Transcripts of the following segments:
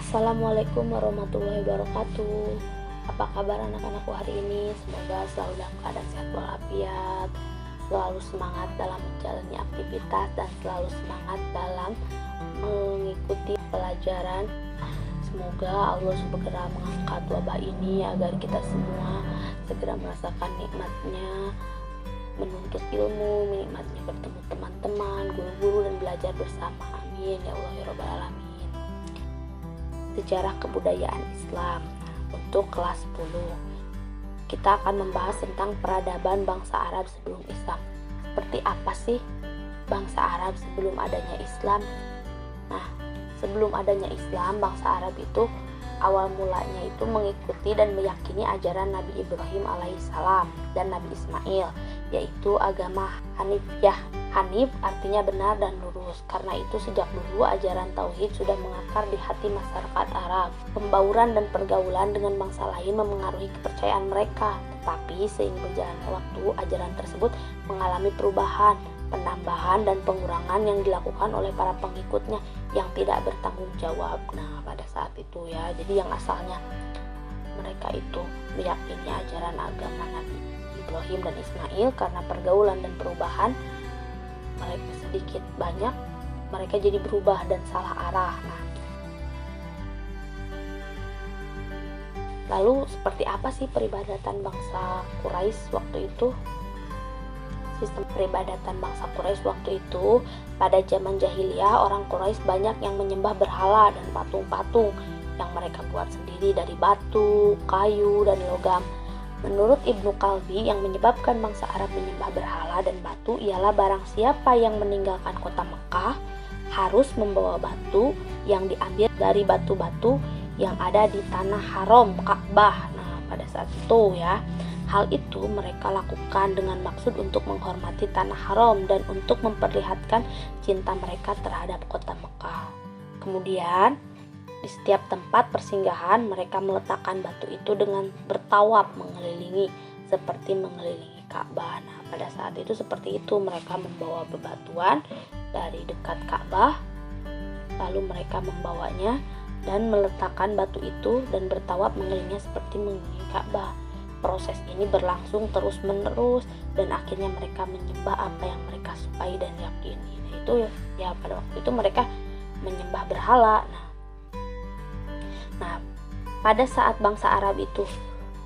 Assalamualaikum warahmatullahi wabarakatuh. Apa kabar anak-anakku hari ini? Semoga selalu dalam keadaan sehat walafiat, selalu semangat dalam menjalani aktivitas dan selalu semangat dalam mengikuti pelajaran. Semoga Allah segera mengangkat wabah ini agar kita semua segera merasakan nikmatnya menuntut ilmu, nikmatnya bertemu teman-teman, guru-guru dan belajar bersama. Amin ya Allah ya Rabbal Alamin. Sejarah kebudayaan Islam. Untuk kelas 10 kita akan membahas tentang peradaban bangsa Arab sebelum Islam. Seperti apa sih bangsa Arab sebelum adanya Islam? Nah, sebelum adanya Islam, bangsa Arab itu awal mulanya itu mengikuti dan meyakini ajaran Nabi Ibrahim alaihissalam dan Nabi Ismail, yaitu agama Hanifiyah. Hanif artinya benar dan lurus. Karena itu sejak dulu ajaran tauhid sudah mengakar di hati masyarakat Arab. Pembauran dan pergaulan dengan bangsa lain memengaruhi kepercayaan mereka. Tetapi seiring berjalannya waktu, ajaran tersebut mengalami perubahan, penambahan dan pengurangan yang dilakukan oleh para pengikutnya yang tidak bertanggung jawab. Nah, pada saat itu ya, jadi yang asalnya mereka itu meyakini ajaran agama Nabi Ibrahim dan Ismail, karena pergaulan dan perubahan mereka sedikit banyak mereka jadi berubah dan salah arah. Nah, lalu seperti apa sih peribadatan bangsa Quraisy waktu itu? Sistem peribadatan bangsa Quraisy waktu itu, pada zaman jahiliyah, orang Quraisy banyak yang menyembah berhala dan patung-patung yang mereka buat sendiri dari batu, kayu, dan logam. Menurut Ibnu Kalbi, yang menyebabkan bangsa Arab menyembah berhala dan batu ialah barang siapa yang meninggalkan kota Mekah harus membawa batu yang diambil dari batu-batu yang ada di tanah haram Ka'bah. Nah, pada saat itu ya, hal itu mereka lakukan dengan maksud untuk menghormati tanah haram dan untuk memperlihatkan cinta mereka terhadap kota Mekah. Kemudian di setiap tempat persinggahan mereka meletakkan batu itu dengan bertawaf mengelilingi seperti mengelilingi Ka'bah. Nah, pada saat itu seperti itu, mereka membawa bebatuan dari dekat Ka'bah, lalu mereka membawanya dan meletakkan batu itu dan bertawaf mengelilinginya seperti mengelilingi Ka'bah. Proses ini berlangsung terus-menerus dan akhirnya mereka menyembah apa yang mereka sukai dan yakini. Nah, itu ya pada waktu itu mereka menyembah berhala. Nah, pada saat bangsa Arab itu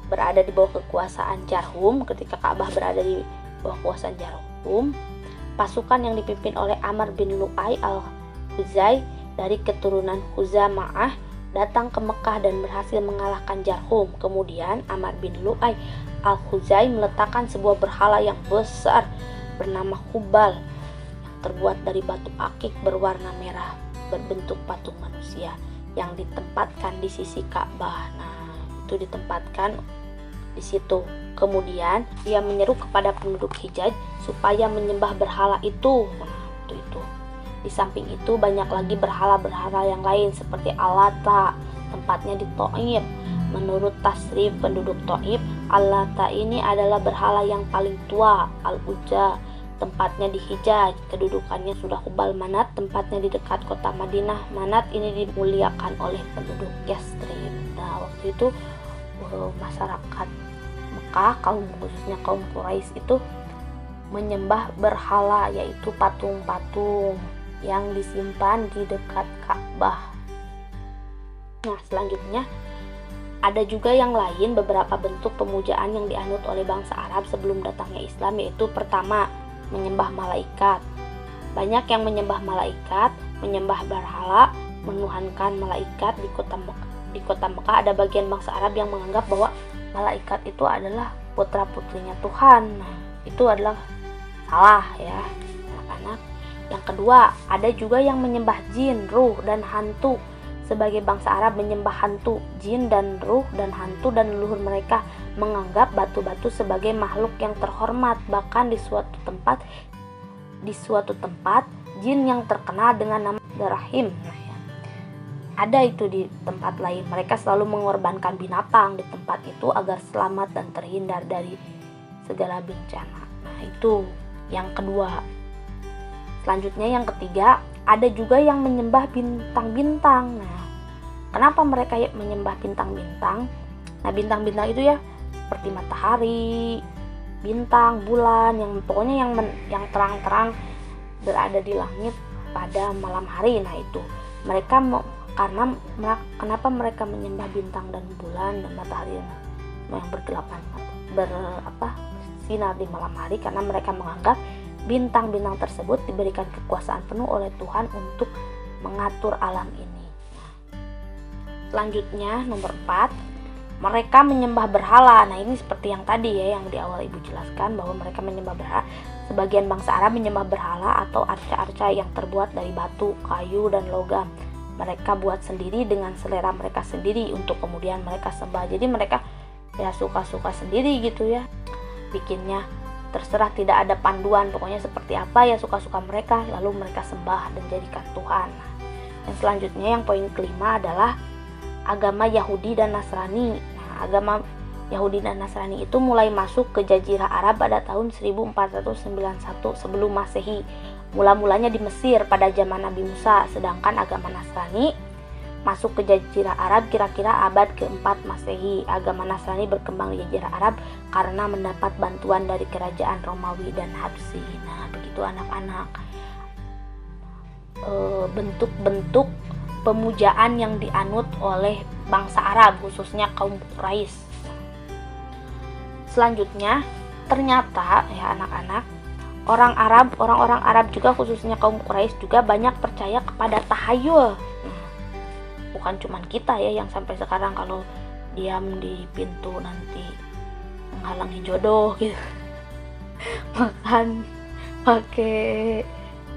berada di bawah kekuasaan Jarhum, ketika Ka'bah berada di bawah kekuasaan Jarhum, pasukan yang dipimpin oleh Amr bin Lu'ay al-Khuzai dari keturunan Khuzama'ah datang ke Mekah dan berhasil mengalahkan Jarhum. Kemudian Amr bin Lu'ay al-Khuzai meletakkan sebuah berhala yang besar bernama Hubal yang terbuat dari batu akik berwarna merah berbentuk patung manusia yang ditempatkan di sisi Ka'bah. Nah, itu ditempatkan di situ. Kemudian dia menyeru kepada penduduk Hijaz supaya menyembah berhala itu. Nah, itu. Di samping itu banyak lagi berhala-berhala yang lain seperti Al-Lata, tempatnya di Thaif. Menurut tasrif penduduk Thaif, Al-Lata ini adalah berhala yang paling tua. Al-Uzza, tempatnya di Hijaz, kedudukannya sudah Hubal Manat, tempatnya di dekat kota Madinah. Manat ini dimuliakan oleh penduduk Yathrib. Nah, waktu itu masyarakat Mekah, khususnya kaum Quraisy itu menyembah berhala, yaitu patung-patung yang disimpan di dekat Ka'bah. Nah, selanjutnya ada juga yang lain, beberapa bentuk pemujaan yang dianut oleh bangsa Arab sebelum datangnya Islam, yaitu pertama, menyembah malaikat. Banyak yang menyembah malaikat, menyembah berhala, menuhankan malaikat. Di kota Mekah ada bagian bangsa Arab yang menganggap bahwa malaikat itu adalah putra-putrinya Tuhan. Nah, itu adalah salah ya, anak-anak. Yang kedua, ada juga yang menyembah jin, ruh, dan hantu. Sebagai bangsa Arab menyembah hantu, jin dan ruh dan hantu dan leluhur mereka menganggap batu-batu sebagai makhluk yang terhormat. Bahkan di suatu tempat jin yang terkenal dengan nama Darahim. Ada itu di tempat lain. Mereka selalu mengorbankan binatang di tempat itu agar selamat dan terhindar dari segala bencana. Nah, itu yang kedua. Selanjutnya yang ketiga, ada juga yang menyembah bintang-bintang. Nah, Kenapa mereka menyembah bintang-bintang? Nah, bintang-bintang itu ya seperti matahari, bintang, bulan, yang pokoknya yang terang-terang berada di langit pada malam hari. Nah, itu mereka kenapa mereka menyembah bintang dan bulan dan matahari yang bergelapan sinar di malam hari? Karena mereka menganggap bintang-bintang tersebut diberikan kekuasaan penuh oleh Tuhan untuk mengatur alam ini. Selanjutnya nomor 4, mereka menyembah berhala. Nah, ini seperti yang tadi ya, yang di awal Ibu jelaskan bahwa mereka menyembah berhala. Sebagian bangsa Arab menyembah berhala atau arca-arca yang terbuat dari batu, kayu, dan logam. Mereka buat sendiri dengan selera mereka sendiri untuk kemudian mereka sembah. Jadi mereka ya suka-suka sendiri gitu ya bikinnya, terserah, tidak ada panduan, pokoknya seperti apa ya suka-suka mereka, lalu mereka sembah dan jadikan Tuhan. Yang selanjutnya, yang poin kelima adalah agama Yahudi dan Nasrani. Nah, agama Yahudi dan Nasrani itu mulai masuk ke Jazirah Arab pada tahun 1491 sebelum Masehi. Mula-mulanya di Mesir pada zaman Nabi Musa, sedangkan agama Nasrani masuk ke Jazirah Arab kira-kira abad ke-4 Masehi. Agama Nasrani berkembang di Jazirah Arab karena mendapat bantuan dari kerajaan Romawi dan Habsyi. Nah, begitu anak-anak. Bentuk-bentuk pemujaan yang dianut oleh bangsa Arab, khususnya kaum Quraisy. Selanjutnya, ternyata ya anak-anak, orang-orang Arab juga, khususnya kaum Quraisy juga banyak percaya kepada tahayul. Bukan cuman kita ya yang sampai sekarang kalau diam di pintu nanti menghalangi jodoh gitu. Makan pakai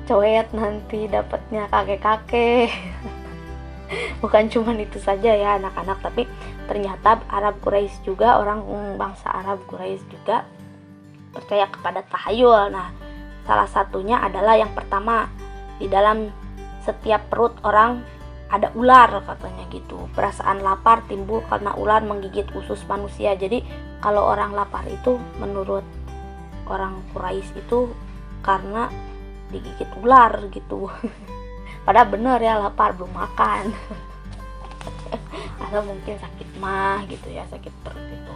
coet nanti dapatnya kakek-kakek. Bukan cuman itu saja ya anak-anak, tapi ternyata Arab Quraisy juga, orang bangsa Arab Quraisy juga percaya kepada tahayul. Nah, salah satunya adalah yang pertama, di dalam setiap perut orang ada ular katanya gitu. Perasaan lapar timbul karena ular menggigit usus manusia. Jadi kalau orang lapar itu menurut orang Quraisy itu karena digigit ular gitu. Padahal bener ya, lapar belum makan. Atau mungkin sakit mah gitu ya, sakit perut itu.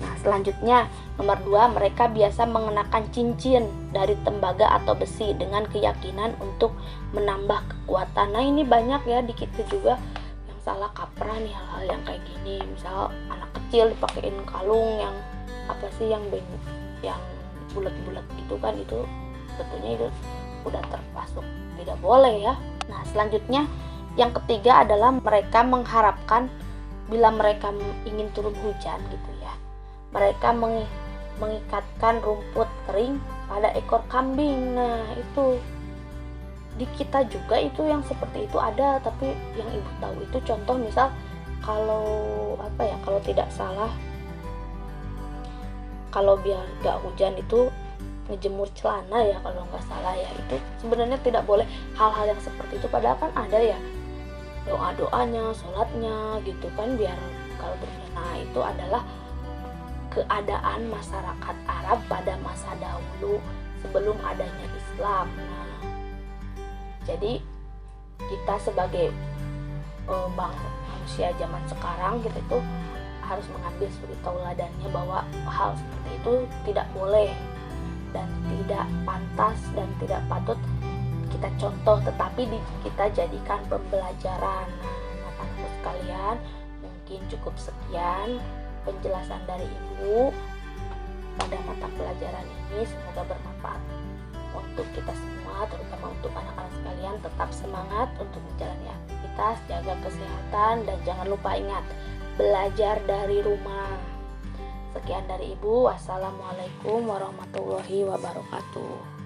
Nah, selanjutnya nomor 2, mereka biasa mengenakan cincin dari tembaga atau besi dengan keyakinan untuk menambah kekuatan. Nah, ini banyak ya di kita juga yang salah kaprah nih hal-hal yang kayak gini. Misal anak kecil dipakein kalung yang yang bulat-bulat gitu kan, itu sebetulnya itu udah termasuk tidak boleh ya. Nah, selanjutnya yang ketiga adalah mereka mengharapkan bila mereka ingin turun hujan gitu ya, mereka mengikatkan rumput kering pada ekor kambing. Nah, itu di kita juga itu yang seperti itu ada, tapi yang ibu tahu itu contoh misal kalau kalau tidak salah, kalau biar gak hujan itu ngejemur celana ya kalau nggak salah ya. Itu sebenarnya tidak boleh hal-hal yang seperti itu, padahal kan ada ya doa-doanya, sholatnya gitu kan, biar kalau berhujan. Nah, itu adalah keadaan masyarakat Arab pada masa dahulu sebelum adanya Islam. Nah, jadi kita sebagai manusia zaman sekarang gitu itu harus mengambil suri tauladannya bahwa hal seperti itu tidak boleh dan tidak pantas dan tidak patut kita contoh, tetapi kita jadikan pembelajaran. Nah, anak-anak sekalian, mungkin cukup sekian penjelasan dari Ibu pada mata pelajaran ini. Semoga bermanfaat untuk kita semua, terutama untuk anak-anak sekalian. Tetap semangat untuk menjalani aktivitas, jaga kesehatan, dan jangan lupa ingat, belajar dari rumah. Sekian dari Ibu. Wassalamualaikum warahmatullahi wabarakatuh.